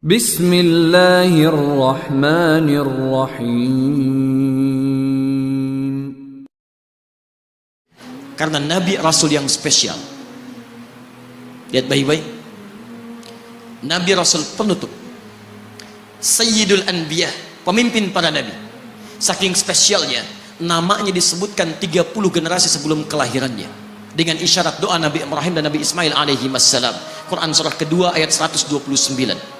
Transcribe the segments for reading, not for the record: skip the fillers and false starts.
Bismillahirrahmanirrahim. Karena Nabi Rasul yang spesial. Lihat baik-baik. Nabi Rasul penutup, Sayyidul Anbiya, pemimpin para Nabi. Saking spesialnya, namanya disebutkan 30 generasi sebelum kelahirannya, dengan isyarat doa Nabi Ibrahim dan Nabi Ismail alaihi wassalam. Quran surah kedua ayat 129.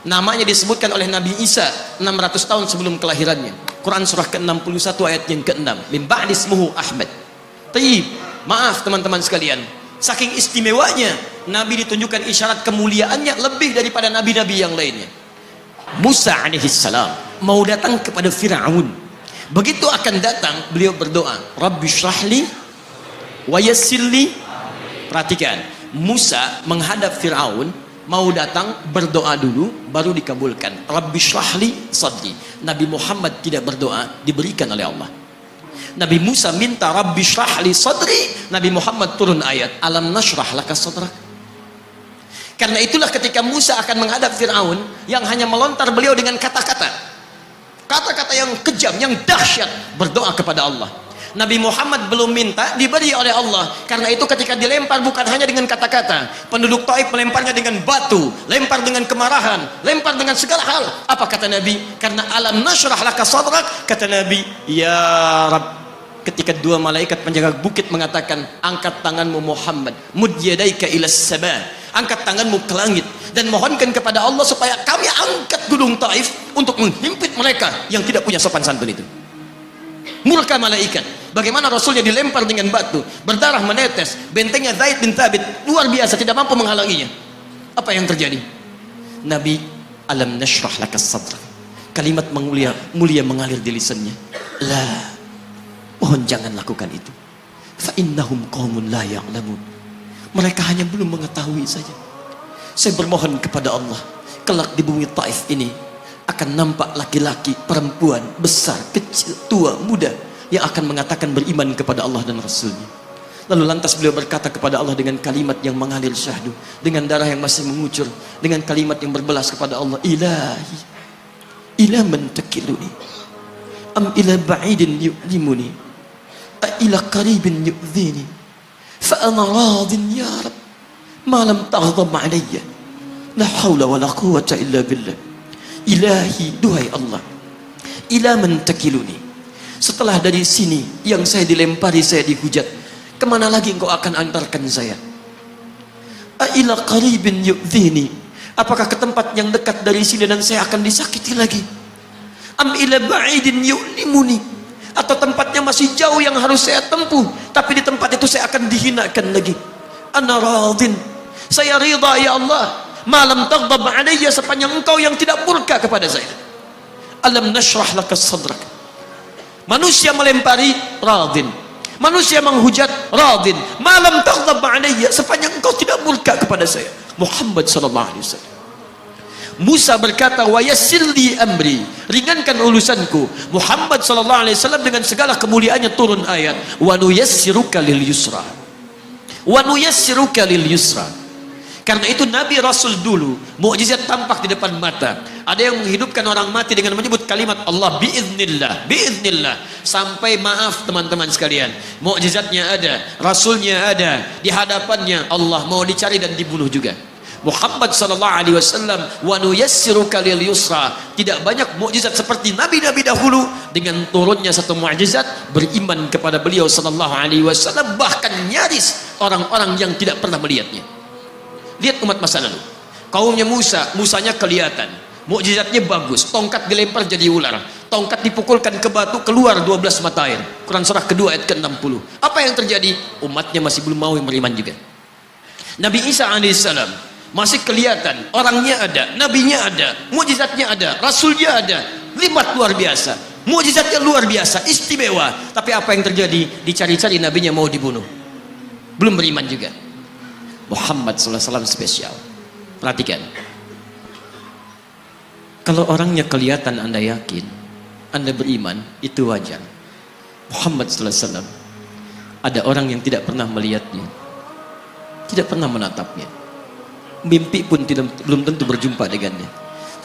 Namanya disebutkan oleh Nabi Isa 600 tahun sebelum kelahirannya. Quran surah ke-61 ayat yang ke-6. Min ba'di ismuhu Ahmad. Tayyib, maaf teman-teman sekalian, saking istimewanya Nabi ditunjukkan isyarat kemuliaannya lebih daripada nabi-nabi yang lainnya. Musa alaihissalam mau datang kepada Fir'aun. Begitu akan datang, beliau berdoa, Rabbi syrahli wa yassirli. Perhatikan, Musa menghadap Fir'aun, mau datang berdoa dulu baru dikabulkan. Rabbi syrahli sadri. Nabi Muhammad tidak berdoa, diberikan oleh Allah. Nabi Musa minta Rabbi syrahli sadri, Nabi Muhammad turun ayat alam nashrah laka sadrak. Karena itulah ketika Musa akan menghadap Fir'aun, yang hanya melontar beliau dengan kata-kata yang kejam, yang dahsyat, berdoa kepada Allah. Nabi Muhammad belum minta, diberi oleh Allah. Karena itu ketika dilempar bukan hanya dengan kata-kata, penduduk Taif melemparnya dengan batu, lempar dengan kemarahan, lempar dengan segala hal. Apa kata Nabi? Karena alam nashrah laka sadrak, kata Nabi, ya Rabb. Ketika dua malaikat penjaga bukit mengatakan, angkat tanganmu Muhammad, mud yadaika ilas sama, angkat tanganmu ke langit dan mohonkan kepada Allah supaya kami angkat gunung Taif untuk menghimpit mereka yang tidak punya sopan santun itu. Murka malaikat. Bagaimana Rasulnya dilempar dengan batu, berdarah menetes, bentengnya Zaid bin Thabit luar biasa, tidak mampu menghalanginya. Apa yang terjadi? Nabi, alam nashrah laka sadrak. Kalimat mulia mengalir di lisannya. La, mohon jangan lakukan itu. Fa innahum qaumun la ya'lamun. Mereka hanya belum mengetahui saja. Saya bermohon kepada Allah, kelak di bumi Taif ini akan nampak laki-laki, perempuan, besar, kecil, tua, muda, yang akan mengatakan beriman kepada Allah dan Rasulnya. Lalu lantas beliau berkata kepada Allah dengan kalimat yang mengalir syahdu, dengan darah yang masih mengucur, dengan kalimat yang berbelas kepada Allah, Ilahi, ila man takiluni, am ila ba'idin yu'limuni, a ila qaribin yu'zini, fa ana radin ya Rab, ma lam taghdab alayya, la hawla wa la quwwata illa billah. Ilahi, duhai Allah, ila man takiluni, setelah dari sini yang saya dilempari, saya dihujat, kemana lagi engkau akan antarkan saya? Ila qaribin yu'dhini, apakah ke tempat yang dekat dari sini dan saya akan disakiti lagi? Am ila ba'idin yu'limuni, atau tempatnya masih jauh yang harus saya tempuh, tapi di tempat itu saya akan dihinakan lagi. Ana radin, saya ridha ya Allah, malam taghdab alayya, sepanjang engkau yang tidak murka kepada saya. Alam nashrah laka sadrak. Manusia melempari, radin. Manusia menghujat, radin. Malam taghdab alayya, sepanjang engkau tidak murka kepada saya. Muhammad sallallahu alaihi wasallam. Musa berkata, wa yassirli amri, ringankan urusanku. Muhammad sallallahu alaihi wasallam dengan segala kemuliaannya turun ayat, wa nuyassiruka lil yusra. Wa nuyassiruka lil yusra. Karena itu Nabi Rasul dulu mukjizat tampak di depan mata. Ada yang menghidupkan orang mati dengan menyebut kalimat Allah biiznillah, biiznillah. Sampai maaf teman-teman sekalian, mukjizatnya ada, Rasulnya ada, di hadapannya Allah mau dicari dan dibunuh juga. Muhammad sallallahu alaihi wasallam, wa nuyassiruka lil yusra. Tidak banyak mukjizat seperti nabi-nabi dahulu, dengan turunnya satu mukjizat beriman kepada beliau sallallahu alaihi wasallam, bahkan nyaris orang-orang yang tidak pernah melihatnya. Lihat umat masa lalu, kaumnya Musa, Musanya kelihatan, mukjizatnya bagus, tongkat dilempar jadi ular, tongkat dipukulkan ke batu keluar 12 mata air. Quran surah kedua ayat ke-60. Apa yang terjadi? Umatnya masih belum mau beriman juga. Nabi Isa alaihissalam masih kelihatan, orangnya ada, nabinya ada, mukjizatnya ada, rasulnya ada, limat luar biasa, mukjizatnya luar biasa, istimewa. Tapi apa yang terjadi? Dicari-cari nabinya mau dibunuh, belum beriman juga. Muhammad SAW spesial. Perhatikan, kalau orangnya kelihatan Anda yakin, Anda beriman, itu wajar. Muhammad SAW, ada orang yang tidak pernah melihatnya, tidak pernah menatapnya, mimpi pun belum tentu berjumpa dengannya.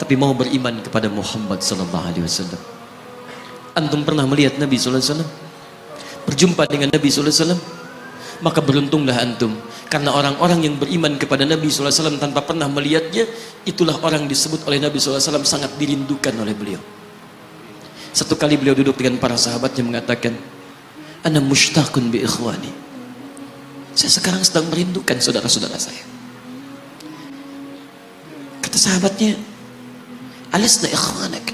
tapi mau beriman kepada Muhammad sallallahu alaihi wasallam. Antum pernah melihat Nabi sallallahu alaihi wasallam? Berjumpa dengan Nabi sallallahu alaihi wasallam? Maka beruntunglah antum, karena orang-orang yang beriman kepada Nabi sallallahu alaihi wasallam tanpa pernah melihatnya, itulah orang disebut oleh Nabi sallallahu alaihi wasallam sangat dirindukan oleh beliau. Satu kali beliau duduk dengan para sahabatnya mengatakan, "Ana mushtaqun bi ikhwani." Saya sekarang sedang merindukan saudara-saudara saya. Kata sahabatnya, "Alasna ikhwanak?"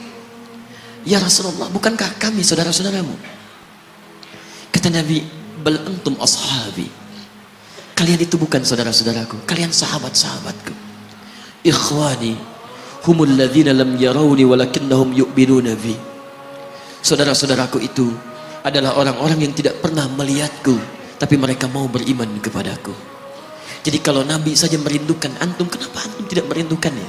"Ya Rasulullah, bukankah kami saudara-saudaramu?" Kata Nabi, "Bal antum ashabi." Kalian itu bukan saudara-saudaraku, kalian sahabat-sahabatku. "Ikhwani humul ladzina lam yarawni walakinnahum yu'minuna bi." Saudara-saudaraku itu adalah orang-orang yang tidak pernah melihatku, tapi mereka mau beriman kepadaku. Jadi kalau Nabi saja merindukan antum, kenapa antum tidak merindukannya?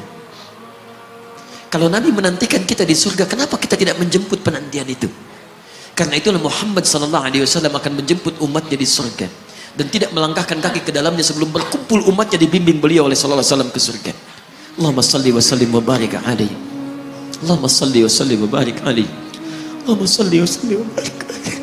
Kalau Nabi menantikan kita di surga, kenapa kita tidak menjemput penantian itu? Karena itulah Muhammad sallallahu alaihi wasallam akan menjemput umatnya di surga dan tidak melangkahkan kaki ke dalamnya sebelum berkumpul umatnya dibimbing beliau oleh sallallahu alaihi wasallam ke surga. Allahumma salli wa sallim wa barik alaihi. Allahumma salli wa sallim wa barik alaihi. Allahumma salli wa sallim wa barik alaihi.